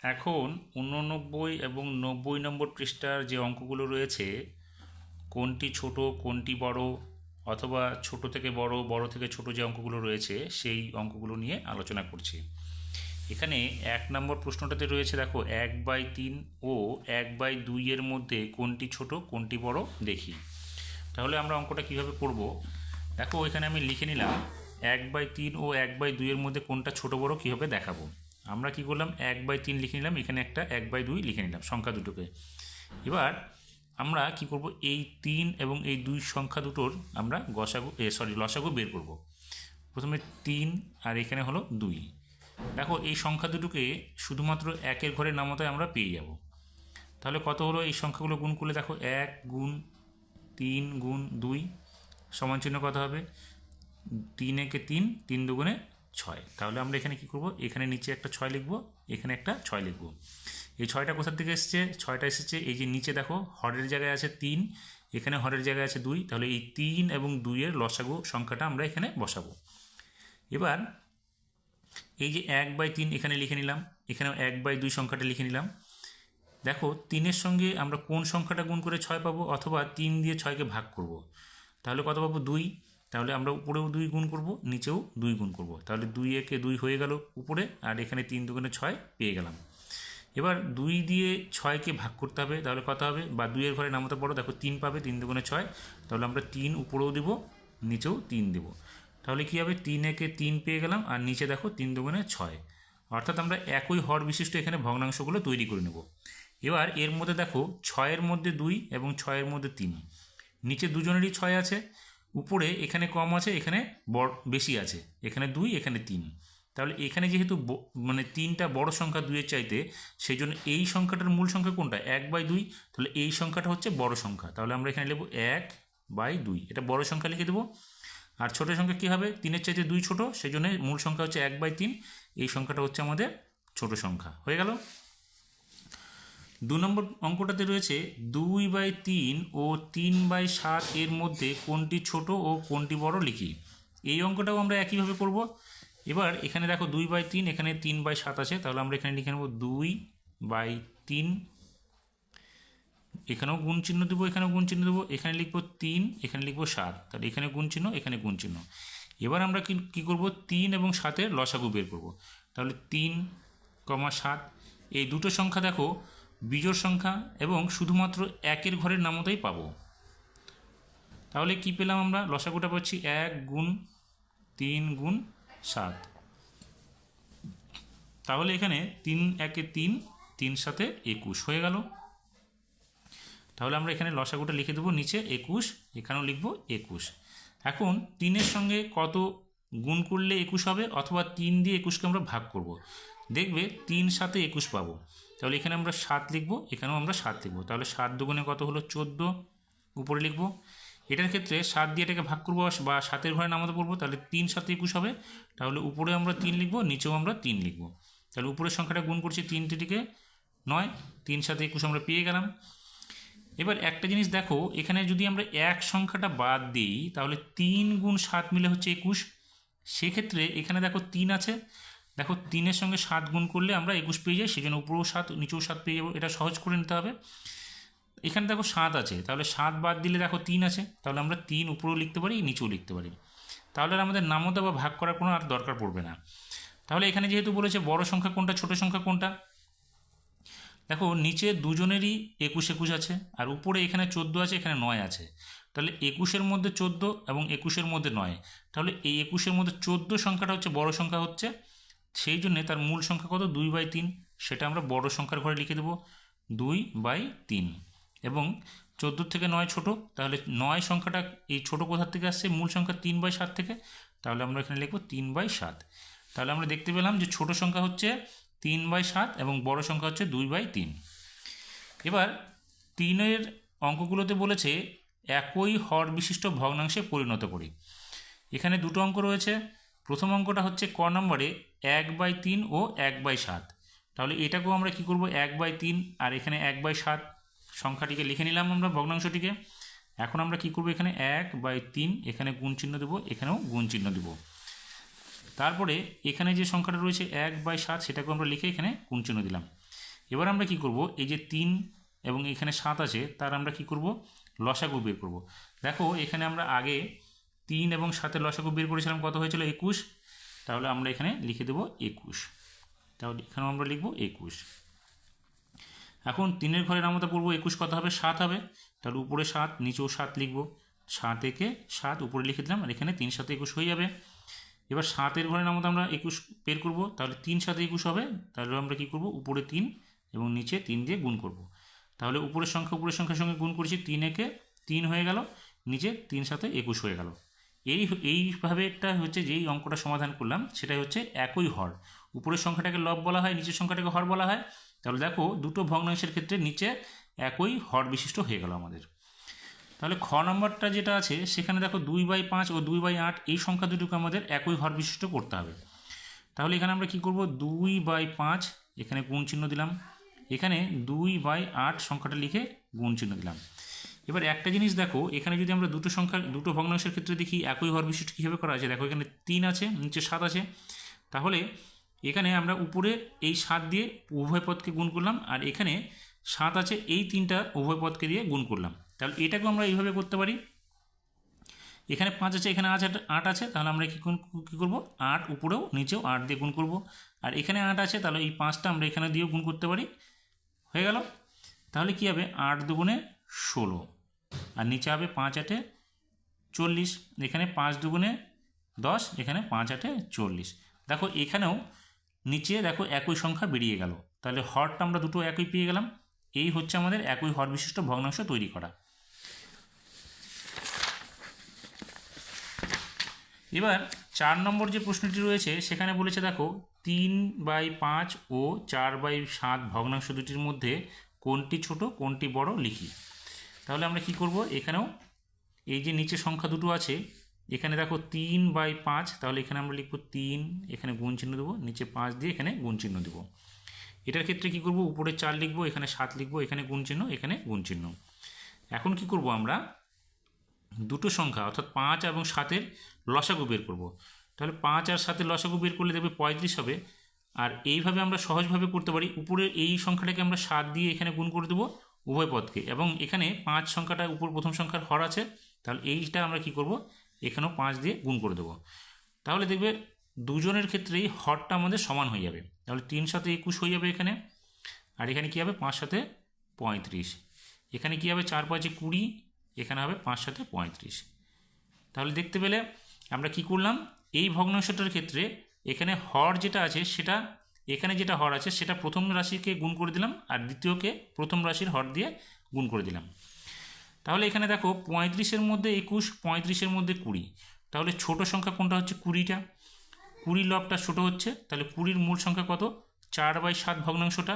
এখন 89 এবং 90 নম্বর পৃষ্ঠার যে অঙ্কগুলো রয়েছে, কোনটি ছোট কোনটি বড়, অথবা ছোট থেকে বড়, বড় থেকে ছোট যে অঙ্কগুলো রয়েছে সেই অঙ্কগুলো নিয়ে আলোচনা করছি। এখানে 1 নম্বর প্রশ্নটাতে রয়েছে, দেখো 1/3 ও 1/2 এর মধ্যে কোনটি ছোট কোনটি বড় দেখি। তাহলে আমরা অঙ্কটা কিভাবে করব? দেখো এখানে আমি লিখে নিলাম 1/3 ও 1/2 এর মধ্যে কোনটা ছোট বড় কীভাবে দেখাবো। আমরা কি করলাম, 1/3 লিখে নিলাম, এখানে একটা 1/2 লিখে নিলাম সংখ্যা দুটোকে। এবার আমরা কি করব, এই 3 এবং এই 2 সংখ্যা দুটোর আমরা লসাগু বের করব। প্রথমে 3 আর এখানে হলো 2। দেখো এই সংখ্যা দুটোকে শুধুমাত্র একের ঘরে নামাতে আমরা পেয়ে যাব। তাহলে কত হলো, এই সংখ্যাগুলো গুণ করলে দেখো 1 গুণ 3 গুণ 2 সমান চিহ্ন কত হবে, 3 একে 3, 3 দুগুণে 6। তাহলে আমরা এখানে কি করব, এখানে নিচে একটা 6 লিখব, এখানে একটা 6 লিখব। এই 6টা কোথা থেকে এসছে, 6টা এসেছে এই যে নিচে দেখো হরের জায়গায় আছে 3, এখানে হরের জায়গায় আছে 2, তাহলে এই 3 এবং 2 এর লসাগু সংখ্যাটা আমরা এখানে বসাবো। এবার এই যে 1/3 এখানে লিখে নিলাম, এখানেও 1/2 সংখ্যাটা লিখে নিলাম। দেখো 3-এর সঙ্গে আমরা কোন সংখ্যাটা গুণ করে 6 পাবো, অথবা 3 দিয়ে 6কে ভাগ করব। তাহলে কত পাবো, 2। তাহলে আমরা উপরেও 2 গুণ করব, নিচেও 2 গুণ করব। তাহলে 2 একে 2 হয়ে গেল উপরে, আর এখানে 3 দুগুণে 6 পেয়ে গেলাম। এবার 2 দিয়ে 6কে ভাগ করতে হবে, তাহলে কত হবে, বা 2 এর ঘরে নামতে পারো, দেখো 3 পাবে, 3 দুগুণে 6। তাহলে আমরা 3 উপরেও দেবো, নিচেও 3 দেবো। তাহলে কী হবে, 3 একে 3 পেয়ে গেলাম, আর নিচে দেখো 3 দুগুণে 6। অর্থাৎ আমরা একই হর বিশিষ্ট এখানে ভগ্নাংশগুলো তৈরি করে নেব। এবার এর মধ্যে দেখো 6-এর মধ্যে 2 এবং 6-এর মধ্যে 3, নিচে দুজনেরই 6 আছে, উপরে এখানে কম আছে, এখানে বেশি আছে, এখানে 2 এখানে 3। তাহলে এখানে যেহেতু মানে 3টা বড় সংখ্যা 2-এর চাইতে, সেই জন্য এই সংখ্যাটার মূল সংখ্যা কোনটা, 1/2। তাহলে এই সংখ্যাটা হচ্ছে বড় সংখ্যা, তাহলে আমরা এখানে লিখব 1/2, এটা বড় সংখ্যা লিখে দেবো। আর ছোটো সংখ্যা কী হবে, 3-এর চাইতে 2 ছোটো, সেই জন্য মূল সংখ্যা হচ্ছে 1/3, এই সংখ্যাটা হচ্ছে আমাদের ছোট সংখ্যা হয়ে গেল। 2 নম্বর অঙ্কটাতে রয়েছে 2/3 ও 3/7 এর মধ্যে কোনটি ছোট ও কোনটি বড় লিখি। এই অঙ্কটাও আমরা একইভাবে করব। এবার এখানে দেখো 2/3, এখানে 3/7 আছে, তাহলে আমরা এখানে লিখে নেব 2/3, এখানেও গুণ চিহ্ন দেবো, এখানেও গুণ চিহ্ন দেবো, এখানে লিখবো 3, এখানে লিখবো 7, তাহলে এখানে গুণ চিহ্ন, এখানে গুণ চিহ্ন। এবার আমরা কী করব, 3 এবং 7-এর লসাগু বের করব। তাহলে 3,7, এই দুটো সংখ্যা দেখো বিজোড় সংখ্যা এবং শুধুমাত্র একের ঘরের নামতেই পাবো। তাহলে কি পেলাম, আমরা লসাগুটা পাচ্ছি 1 গুণ 3 গুণ 7। তাহলে এখানে 3 একে 3, 3 7 21 হয়ে গেল। তাহলে আমরা এখানে লসাগুটা লিখে দেবো নিচে 21, এখানেও লিখব 21। এখন 3-এর সঙ্গে কত গুণ করলে 21 হবে, অথবা 3 দিয়ে 21কে আমরা ভাগ করব। দেখবে 3 7 21 পাবো। তাহলে এখানে আমরা 7 লিখব, এখানেও আমরা 7 লিখব। তাহলে 7 দুগুণে কত হলো, 14, উপরে লিখব। এটার ক্ষেত্রে 7 দিয়ে এটাকে ভাগ করবো বা 7-এর ঘরে নামাতে পড়বো, তাহলে 3 7 21 হবে। তাহলে উপরে আমরা 3 লিখব, নিচেও আমরা 3 লিখব। তাহলে উপরের সংখ্যাটা গুণ করছি 3 9, 3 7 21 আমরা পেয়ে গেলাম। এবার একটা জিনিস দেখো, এখানে যদি আমরা এক সংখ্যাটা বাদ দিই, তাহলে 3 গুণ 7 মিলে হচ্ছে 21। সেক্ষেত্রে এখানে দেখো 3 আছে, দেখো 3-এর সঙ্গে 7 গুণ করলে আমরা 21 পেয়ে যাই, সেই জন্য উপরেও 7 নিচেও 7 পেয়ে যাবো। এটা সহজ করে নিতে হবে। এখানে দেখো 7 আছে, তাহলে 7 বাদ দিলে দেখো 3 আছে, তাহলে আমরা 3 উপরেও লিখতে পারি, নিচেও লিখতে পারি। তাহলে আর আমাদের নামতে বা ভাগ করার কোনো আর দরকার পড়বে না। তাহলে এখানে যেহেতু বলেছে বড় সংখ্যা কোনটা ছোট সংখ্যা কোনটা, দেখো নিচে দুজনেরই 21 21 আছে, আর উপরে এখানে 14 আছে, এখানে 9 আছে। তাহলে 21-এর মধ্যে 14 এবং 21-এর মধ্যে 9, তাহলে এই 21-এর মধ্যে 14 সংখ্যাটা হচ্ছে বড় সংখ্যা হচ্ছে, সেই জন্যে তার মূল সংখ্যা কত, 2/3, সেটা আমরা বড় সংখ্যার ঘরে লিখে দেবো 2/3। এবং 14 থেকে 9 ছোট, তাহলে 9 সংখ্যাটা এই ছোট কোথার থেকে আসছে, মূল সংখ্যা 3/7 থেকে, তাহলে আমরা এখানে লিখবো 3/7। তাহলে আমরা দেখতে পেলাম যে ছোট সংখ্যা হচ্ছে 3/7 এবং বড় সংখ্যা হচ্ছে 2/3। এবার 3-এর অঙ্কগুলোতে বলেছে একই হর বিশিষ্ট ভগ্নাংশে পরিণত করি। এখানে দুটো অঙ্ক রয়েছে। প্রথম অঙ্কটা হচ্ছে ক নম্বরে 1/3 ও 1/7। তাহলে এটাকেও আমরা কি করব, 1/3 আর এখানে 1/7 সংখ্যাটিকে লিখে নিলাম আমরা ভগ্নাংশটিকে। এখন আমরা কি করব, এখানে 1/3, এখানে গুণ চিহ্ন দেবো, এখানেও গুণ চিহ্ন দেবো। তারপরে এখানে যে সংখ্যাটা রয়েছে 1/7, সেটাকে আমরা লিখে এখানে গুণ চিহ্ন দিলাম। এবার আমরা কি করব, এই যে 3 এবং এখানে 7 আছে তার আমরা কি করব, লসাগু বের করব। দেখো এখানে আমরা আগে 3 এবং 7-এর লসাগু বের করেছিলাম, কত হয়েছিল 21। তাহলে আমরা এখানে লিখে দেব 21। তাহলে এখানেও আমরা লিখব 21। এখন 3-এর ঘরে নামতা পড়বো, 21 কত হবে, 7 হবে। তাহলে উপরে 7, নিচেও 7 লিখব। 7 একে 7 উপরে লিখে দিলাম, আর এখানে 3 7 21 হয়ে যাবে। এবার 7-এর ঘরে নামতা আমরা 21 বের করব, তাহলে 3 7 21 হবে। তাহলে আমরা কি করব, উপরে 3 এবং নিচে 3 দিয়ে গুণ করব। তাহলে উপরের সংখ্যার সঙ্গে গুণ করেছি, 3 একে 3 হয়ে গেল, নিচে 3 7 21 হয়ে গেল। এইভাবে একটা হচ্ছে যেই অঙ্কটা সমাধান করলাম সেটাই হচ্ছে একই হর। উপরের সংখ্যাটাকে লব বলা হয়, নিচের সংখ্যাটাকে হর বলা হয়। তাহলে দেখো দুটো ভগ্নাংশের ক্ষেত্রে নিচে একই হর বিশিষ্ট হয়ে গেল আমাদের। তাহলে খ নম্বরটা যেটা আছে সেখানে দেখো 2/5 ও 2/8 এই সংখ্যা দুটোকে আমাদের একই হর বিশিষ্ট করতে হবে। তাহলে এখানে আমরা কি করব, 2/5 এখানে গুণ চিহ্ন দিলাম, এখানে 2/8 সংখ্যাটা লিখে গুণ চিহ্ন দিলাম। এবার একটা জিনিস দেখো, এখানে যদি আমরা দুটো ভগ্নাংশের ক্ষেত্রে দেখি একই হর বিশিষ্ট কীভাবে করা আছে, দেখো এখানে 3 আছে, নিচে 7 আছে। তাহলে এখানে আমরা উপরে এই 7 দিয়ে উভয় পদকে গুণ করলাম, আর এখানে 7 আছে, এই 3টা উভয় পদকে দিয়ে গুণ করলাম। তাহলে এটাকেও আমরা এইভাবে করতে পারি, এখানে 5 আছে, এখানে 8 আছে, তাহলে আমরা কী করব, 8 উপরেও নিচেও 8 দিয়ে গুণ করব। আর এখানে 8 আছে, তাহলে এই 5টা আমরা এখানে দিয়েও গুণ করতে পারি, হয়ে গেল। তাহলে কী হবে, 8 দুগুণে 16, আর নিচে হবে 5 8 40, এখানে 5 দুগুণে 10, এখানে 5 8 40। দেখো এখানেও নিচে দেখো একই সংখ্যা বেরিয়ে গেল, তাহলে হরটা আমরা দুটো একই পেয়ে গেলাম। এই হচ্ছে আমাদের একই হর বিশিষ্ট ভগ্নাংশ তৈরি করা। এবার 4 নম্বর যে প্রশ্নটি রয়েছে সেখানে বলেছে দেখো 3/5 ও 4/7 ভগ্নাংশ দুটির মধ্যে কোনটি ছোট কোনটি বড় লিখি। তাহলে আমরা কি করব, এখানেও এই যে নিচে সংখ্যা দুটো আছে, এখানে দেখো 3/5, তাহলে এখানে আমরা লিখব 3, এখানে গুণ চিহ্ন দেবো, নিচে 5 দিয়ে এখানে গুণ চিহ্ন দেবো। এটার ক্ষেত্রে কি করব, উপরে 4 লিখবো, এখানে 7 লিখবো, এখানে গুণ চিহ্ন, এখানে গুণ চিহ্ন। এখন কি করব, আমরা দুটো সংখ্যা অর্থাৎ 5 এবং 7-এর লসাগু বের করব। তাহলে 5 আর 7-এর লসাগু বের করলে দেখবে 35 হবে। আর এইভাবে আমরা সহজভাবে করতে পারি, উপরের এই সংখ্যাটাকে আমরা 7 দিয়ে এখানে গুণ করে দেবো উভয় পদকে, এবং এখানে 5 সংখ্যাটা উপর প্রথম সংখ্যার হর আছে, তাহলে এইটা আমরা কি করব, এখানেও 5 দিয়ে গুণ করে দেবো। তাহলে দেখবে দুজনের ক্ষেত্রেই হরটা আমাদের সমান হয়ে যাবে। তাহলে 3 7 21 হয়ে যাবে এখানে, আর এখানে কী হবে, 5 7 35, এখানে কী হবে, 4 5 20, এখানে হবে 5 7 35। তাহলে দেখতে পেলে আমরা কি করলাম, এই ভগ্নাংশটার ক্ষেত্রে এখানে হর যেটা আছে সেটা, এখানে যেটা হর আছে সেটা প্রথম রাশিকে গুণ করে দিলাম, আর দ্বিতীয়কে প্রথম রাশির হর দিয়ে গুণ করে দিলাম। তাহলে এখানে দেখো 35-এর মধ্যে 21, 35-এর মধ্যে 20, তাহলে ছোট সংখ্যা কোনটা হচ্ছে, 20টা। 20 লবটা ছোট হচ্ছে, তাহলে 20-র মূল সংখ্যা কত, 4/7 ভগ্নাংশটা।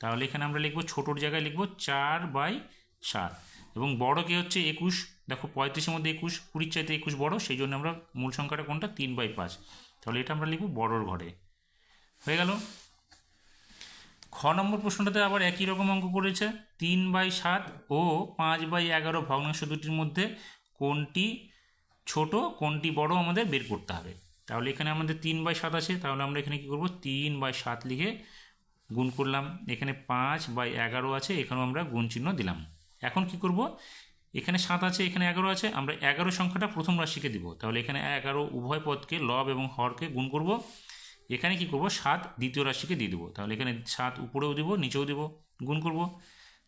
তাহলে এখানে আমরা লিখব, ছোটোর জায়গায় লিখব 4/7, এবং বড় কে হচ্ছে 21। দেখো 35-এর মধ্যে 21, 20-র চাইতে 21 বড়, সেই জন্য আমরা মূল সংখ্যাটা কোনটা, 3/5, তাহলে এটা আমরা লিখব বড়র ঘরে, হয়ে গেল। খ নম্বর প্রশ্নটাতে আবার একই রকম অঙ্ক করেছে, 3/7 ও 5/11 ভগ্নাংশ দুটির মধ্যে কোনটি ছোট কোনটি বড় আমাদের বের করতে হবে। তাহলে এখানে আমাদের 3/7 আছে, তাহলে আমরা এখানে কী করব, 3/7 লিখে গুণ করলাম। এখানে 5/11 আছে, এখানেও আমরা গুণ চিহ্ন দিলাম। এখন কি করব, এখানে 7 আছে, এখানে 11 আছে, আমরা 11 সংখ্যাটা প্রথম রাশিকে দিব। তাহলে এখানে 11 উভয় পদকে লব এবং হরকে গুণ করব। এখানে কি করব, 7 দ্বিতীয় রাশিকে দিয়ে দেবো। তাহলে এখানে 7 উপরেও দেবো, নিচেও দেবো, গুণ করব।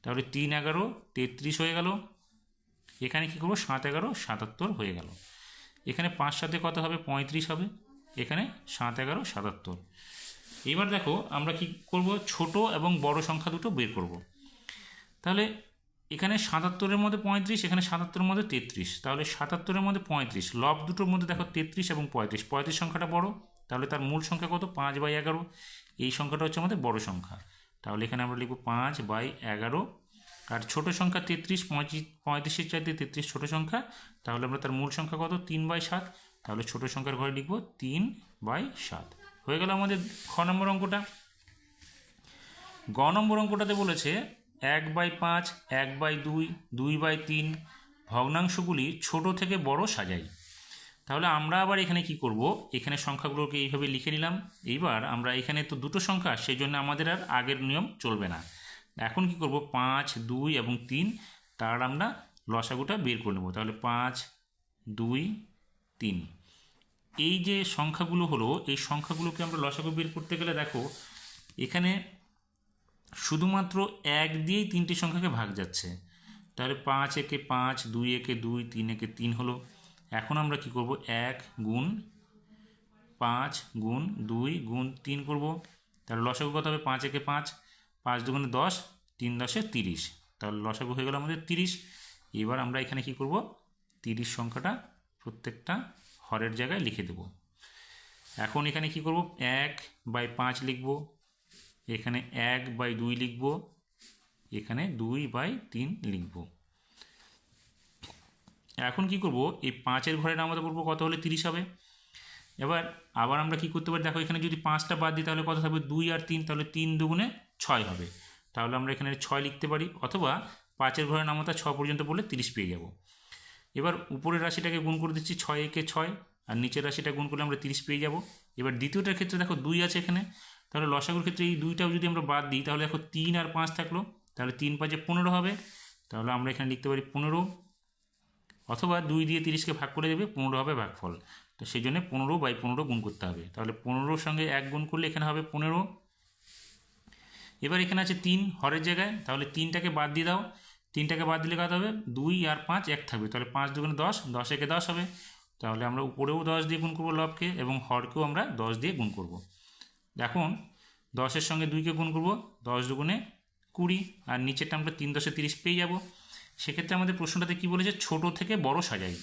তাহলে 3 11 33 হয়ে গেল। এখানে কি করব, 7 11 77 হয়ে গেল। এখানে 5 7 কত হবে, 35 হবে। এখানে 7 11 77। এবার দেখো আমরা কি করব, ছোট এবং বড় সংখ্যা দুটো বের করব। তাহলে এখানে 77-এর মধ্যে 35, এখানে 77-এর মধ্যে 33, তাহলে 77-এর মধ্যে 35, লব দুটোর মধ্যে দেখো 33 এবং 35, 35 সংখ্যাটা বড়, তাহলে তার মূল সংখ্যা কত, 5/11, এই সংখ্যাটা হচ্ছে আমাদের বড় সংখ্যা। তাহলে এখানে আমরা লিখব 5/11, আর ছোট সংখ্যা 33, 35-এর চাইতে 33 ছোট সংখ্যা, তাহলে আমরা তার মূল সংখ্যা কত, 3/7, তাহলে ছোট সংখ্যার ঘরে লিখব 3/7, হয়ে গেল আমাদের খ নম্বর অঙ্কটা। গ নম্বর অঙ্কটাতে বলেছে 1/5, 1/2, 2/3 ভগ্নাংশগুলি ছোট থেকে বড় সাজাই। তাহলে আমরা আবার এখানে কি করব, এখানে সংখ্যাগুলোকে এইভাবে লিখে নিলাম। এইবার আমরা এখানে তো দুটো সংখ্যা, সেই জন্য আমাদের আর আগের নিয়ম চলবে না। এখন কি করব, 5, 2 এবং 3 তার আমরা লসাগুটা বের করে নেব। তাহলে 5, 2, 3 এই যে সংখ্যাগুলো হলো, এই সংখ্যাগুলোকে আমরা লসাগু বের করতে গেলে দেখো এখানে শুধুমাত্র 1 দিয়েই 3টি সংখ্যাকে ভাগ যাচ্ছে। তাহলে 5 একে 5, 2 একে 2, 3 একে 3 হলো। এখন আমরা কি করব, 1 গুণ 5 গুণ 2 গুণ 3 করব। তাহলে লসাগু কত হবে, 5 একে 5, 5 দুগুণে 10, 3 10 30। তাহলে লসাগু হয়ে গেল আমাদের 30। এবার আমরা এখানে কি করব, 30 সংখ্যাটা প্রত্যেকটা হরের জায়গায় লিখে দেব। এখন এখানে কি করব, 1/5 লিখব, এখানে 1/2 লিখব, এখানে 2/3 লিখব। এখন কি করব, এই 5-এর ঘরে নামাতে বলবো কত হলে 30 হবে। এবার আবার আমরা কি করতে পারি, দেখো এখানে যদি 5টা বাদ দিই তাহলে কত থাকবে, 2 আর 3, তাহলে 3 দুগুণে 6 হবে। তাহলে আমরা এখানে 6 লিখতে পারি, অথবা 5-এর ঘরে নামাতে 6 পর্যন্ত বললে 30 পেয়ে যাব। এবার উপরের রাশিটাকে গুণ করে দিচ্ছি, 6 একে 6, আর নিচের রাশিটা গুণ করলে আমরা 30 পেয়ে যাব। এবার দ্বিতীয়টার ক্ষেত্রে দেখো 2 আছে এখানে, তাহলে লসাগুর ক্ষেত্রে এই 2টাও যদি আমরা বাদ দিই তাহলে দেখো 3 আর 5 থাকলো, তাহলে 3 5 15 হবে। তাহলে আমরা এখানে লিখতে পারি 15, অথবা 2 দিয়ে 30কে ভাগ করে দেবে, 15 হবে ভাগফল। তো সেই জন্য 15/15 গুণ করতে হবে। তাহলে 15-র সঙ্গে 1 গুণ করলে এখানে হবে 15। এবার এখানে আছে 3 হরের জায়গায়, তাহলে 3টাকে বাদ দিয়ে দাও, 3টাকে বাদ দিলে কত হবে, 2 আর 5 1 থাকবে, তাহলে 5 দুগুণে 10, 10 একে 10 হবে। তাহলে আমরা উপরেও 10 দিয়ে গুণ করবো লবকে, এবং হরকেও আমরা 10 দিয়ে গুণ করব। এখন 10-এর সঙ্গে 2কে গুণ করব, 10 দুগুণে 20, আর নিচেরটা আমরা 3 10 30 পেয়ে যাব। সেক্ষেত্রে আমাদের প্রশ্নটাতে কী বলেছে, ছোট থেকে বড় সাজাই।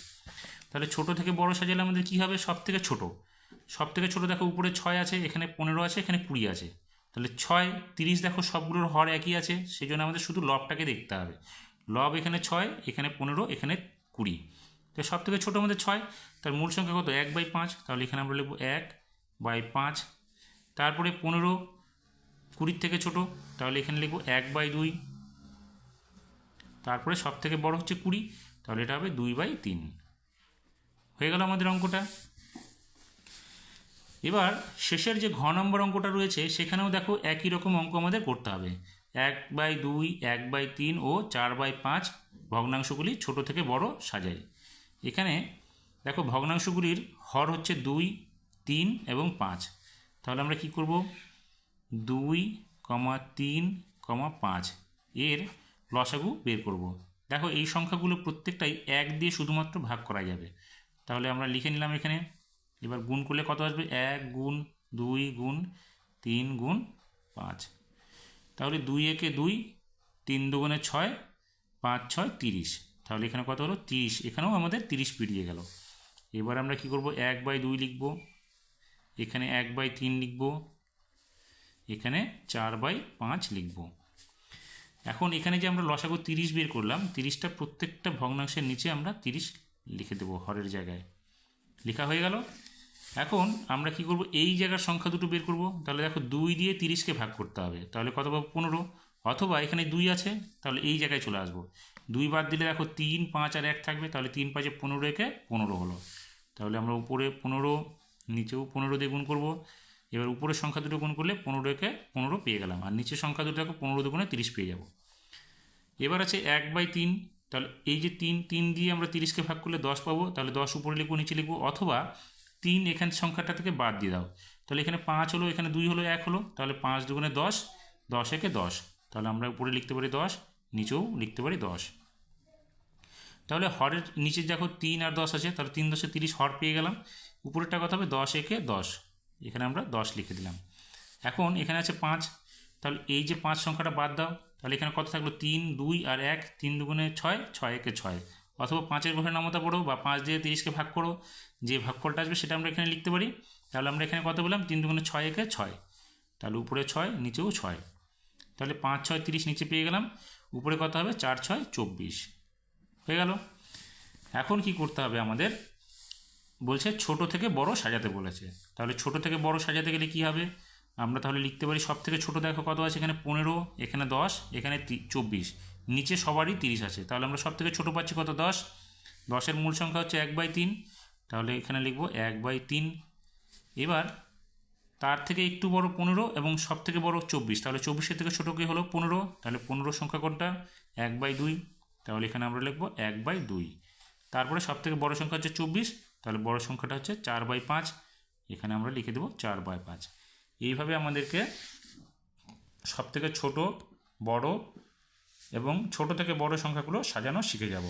তাহলে ছোট থেকে বড় সাজালে আমাদের কী হবে, সব থেকে ছোট। সব থেকে ছোটো দেখো উপরে 6 আছে, এখানে 15 আছে, এখানে 20 আছে। তাহলে 6, 30 দেখো সবগুলোর হর একই আছে, সেই জন্য আমাদের শুধু লবটাকে দেখতে হবে। লব এখানে 6, এখানে 15, এখানে 20। তো সব থেকে ছোটো আমাদের 6, তার মূল সংখ্যা কত, 1/5। তাহলে এখানে আমরা লিখব 1/5। তারপরে 15 20 থেকে ছোটো, তাহলে এখানে লিখব 1/2। তারপরে সব থেকে বড় হচ্ছে 20, তাহলে এটা হবে 2/3। হয়ে গেল আমাদের অঙ্কটা। এবার শেষের যে ঘ নম্বর অঙ্কটা রয়েছে সেখানেও দেখো একই রকম অঙ্ক আমাদের করতে হবে। 1/2, 1/3 ও 4/5 ভগ্নাংশগুলি ছোট থেকে বড় সাজাই। এখানে দেখো ভগ্নাংশগুলির হর হচ্ছে 2, 3 এবং 5। তাহলে আমরা কি করব, 2, 3, 5 এর লসাগু বের করব। দেখো এই সংখ্যাগুলো প্রত্যেকটাই 1 দিয়ে শুধুমাত্র ভাগ করা যাবে। তাহলে আমরা লিখে নিলাম এখানে। এবার গুণ করলে কত আসবে, 1 গুণ 2 গুণ 3 গুণ 5। তাহলে 2 একে 2, 3 দুগুণে 6, 5 6 30। তাহলে এখানে কত হলো, 30। এখানেও আমাদের 30 পেরিয়ে গেল। এবার আমরা কি করব, 1/2 লিখব, এখানে 1/3 লিখব, এখানে 4/5 লিখব। এখন এখানে যে আমরা লসাগু 30 বের করলাম, 30টা প্রত্যেকটা ভগ্নাংশের নিচে আমরা 30 লিখে দেবো হরের জায়গায়। লেখা হয়ে গেল। এখন আমরা কি করব, এই জায়গার সংখ্যা দুটো বের করব। তাহলে দেখো 2 দিয়ে 30কে ভাগ করতে হবে, তাহলে কত পাবো, 15। অথবা এখানে 2 আছে, তাহলে এই জায়গায় চলে আসবো। 2 বাদ দিলে দেখো 3, 5 আর 1 থাকবে, তাহলে 3 5 15 একে 15 হলো। তাহলে আমরা উপরে 15, নিচেও 15 দিয়ে গুণ করব। এবার উপরের সংখ্যা দুটো গুণ করলে 15 একে 15 পেয়ে গেলাম, আর নিচের সংখ্যা দুটো দেখো 15 দুগুণে 30 পেয়ে যাব। এবার আছে 1/3, তাহলে এই যে 3 দিয়ে আমরা 30কে ভাগ করলে 10 পাবো, তাহলে 10 উপরে লিখবো, নিচে লিখবো। অথবা 3 এখানে সংখ্যাটা থেকে বাদ দিয়ে দাও, তাহলে এখানে 5 হলো, এখানে 2 হলো, 1 হলো, তাহলে 5 দুগুণে 10, 10 একে 10। তাহলে আমরা উপরে লিখতে পারি 10, নিচেও লিখতে পারি 10। তাহলে হরের নিচে দেখো 3 আর 10 আছে, তাহলে 3 10 30 হর পেয়ে গেলাম। উপরেরটা কত হবে, 10 একে 10, এখানে আমরা 10 লিখে দিলাম। এখন এখানে আছে 5, তাহলে এই যে 5 সংখ্যাটা বাদ দাও, তাহলে এখানে কত থাকলো, 3 2 আর 1, 3 দুগুণে 6, 6 একে 6। অথবা 5-এর ঘরে নামতা পড়ো, বা 5 দিয়ে 30কে ভাগ করো, যে ভাগফলটা আসবে সেটা আমরা এখানে লিখতে পারি। তাহলে আমরা এখানে কত বললাম, 3 দুগুণে 6 একে 6, তাহলে উপরে 6, নিচেও 6। তাহলে 5 6 30 নিচে পেয়ে গেলাম। উপরে কত হবে, 4 6 24 হয়ে গেল। এখন কি করতে হবে আমাদের, বলছে ছোট থেকে বড় সাজাতে বলেছে। তাহলে ছোট থেকে বড় সাজাতে গেলে কি হবে, আমরা তাহলে লিখতে পারি সব থেকে ছোট দেখো কত আছে, এখানে 15, এখানে 10, এখানে 24, নিচে সবারই 30 আছে। তাহলে আমরা সব থেকে ছোট পাচ্ছি কত, 10। 10-এর মূল সংখ্যা হচ্ছে 1/3, তাহলে এখানে লিখব 1/3। এবার তার থেকে একটু বড় 15 এবং সব থেকে বড় 24, তাহলে 24-এর থেকে ছোটো কি হলো 15, তাহলে 15 সংখ্যা কোনটা 1/2, তাহলে এখানে আমরা লিখব 1/2। তারপরে সব থেকে বড় সংখ্যা হচ্ছে 24, তাহলে বড় সংখ্যাটা হচ্ছে 4/5, এখানে আমরা লিখে দেবো 4/5। এইভাবে আমাদেরকে সব থেকে ছোট, বড় এবং ছোট থেকে বড় সংখ্যাগুলো সাজানো শিখে যাব।